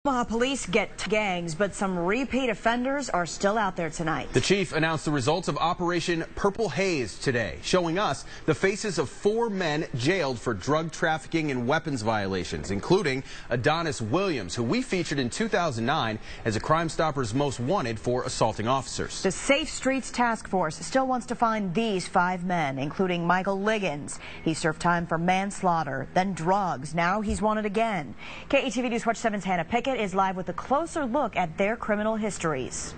Omaha police get gangs, but some repeat offenders are still out there tonight. The chief announced the results of Operation Purple Haze today, showing us the faces of 4 men jailed for drug trafficking and weapons violations, including Adonis Williams, who we featured in 2009 as a Crime Stoppers Most Wanted for assaulting officers. The Safe Streets Task Force still wants to find these 5 men, including Michael Liggins. He served time for manslaughter, then drugs. Now he's wanted again. KETV News Watch 7's Hannah Pickett is live with a closer look at their criminal histories.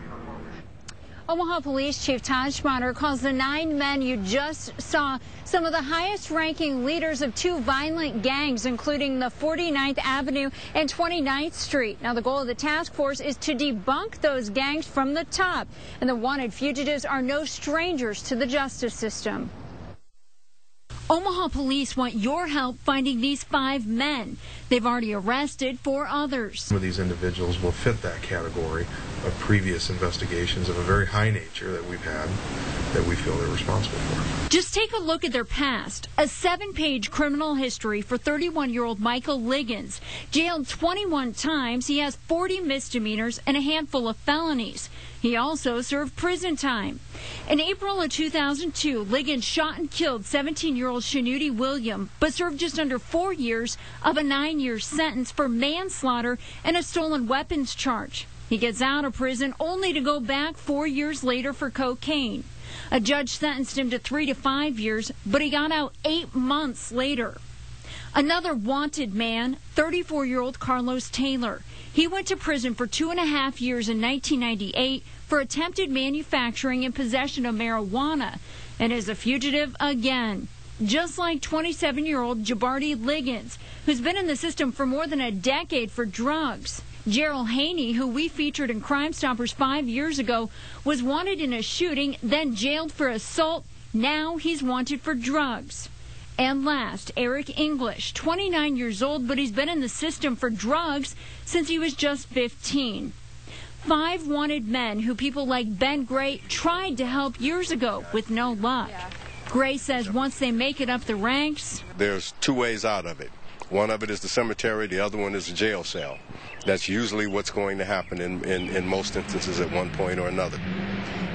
Omaha Police Chief Todd Schmatter calls the 9 men you just saw some of the highest-ranking leaders of 2 violent gangs, including the 49th Avenue and 29th Street. Now, the goal of the task force is to debunk those gangs from the top, and the wanted fugitives are no strangers to the justice system. Omaha police want your help finding these 5 men. They've already arrested 4 others. Some of these individuals will fit that category of previous investigations of a very high nature that we've had that we feel they're responsible for. Just take a look at their past. A 7-page criminal history for 31-year-old Michael Liggins. Jailed 21 times, he has 40 misdemeanors and a handful of felonies. He also served prison time. In April of 2002, Liggins shot and killed 17-year-old Shanuti William, but served just under 4 years of a 9-year sentence for manslaughter and a stolen weapons charge. He gets out of prison only to go back 4 years later for cocaine. A judge sentenced him to 3 to 5 years, but he got out 8 months later. Another wanted man, 34-year-old Carlos Taylor. He went to prison for 2.5 years in 1998 for attempted manufacturing and possession of marijuana, and is a fugitive again. Just like 27-year-old JABARI Liggins, who's been in the system for more than a decade for drugs. JERELL, who we featured in Crime Stoppers 5 years ago, was wanted in a shooting, then jailed for assault. Now he's wanted for drugs. And last, Eric English, 29 years old, but he's been in the system for drugs since he was just 15. 5 wanted men who people like Ben Gray tried to help years ago with no luck. Gray says once they make it up the ranks, there's 2 ways out of it. One of it is the cemetery, the other one is the jail cell. That's usually what's going to happen in most instances at one point or another.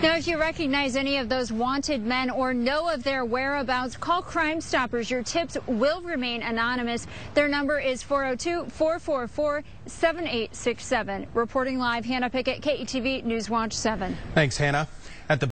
Now, if you recognize any of those wanted men or know of their whereabouts, call Crime Stoppers. Your tips will remain anonymous. Their number is 402-444-7867. Reporting live, Hannah Pickett, KETV News Watch 7. Thanks, Hannah. At the